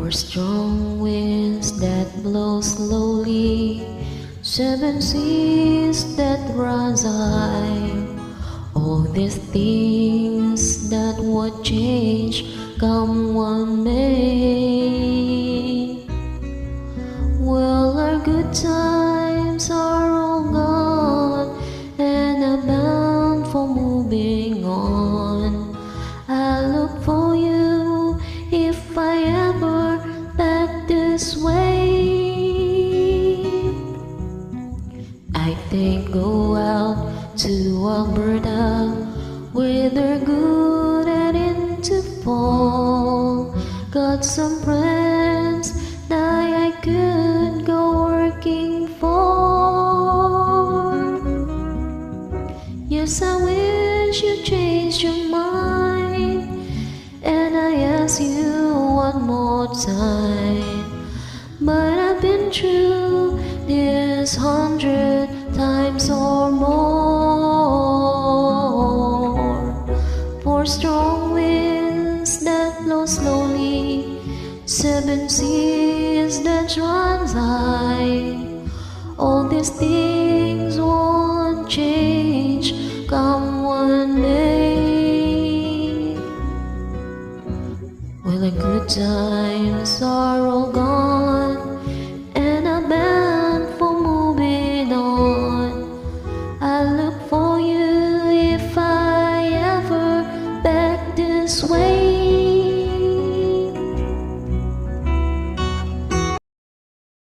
For strong winds that blow slowly, 7 seas that rise high, all these things that would change come one day. Well, our good times are all gone, and I'm bound for moving on. I look for you if I ever back this way. I think go out to Alberta, where they're good at into fall. Got some friends that I could go working for. Yes, I wish you changed your mind, and I ask you one more time. But I've been through this 100 times or more. For strong winds that blow slowly, 7 seas that run high, all these things won't change come one day. Well, the good times are all gone,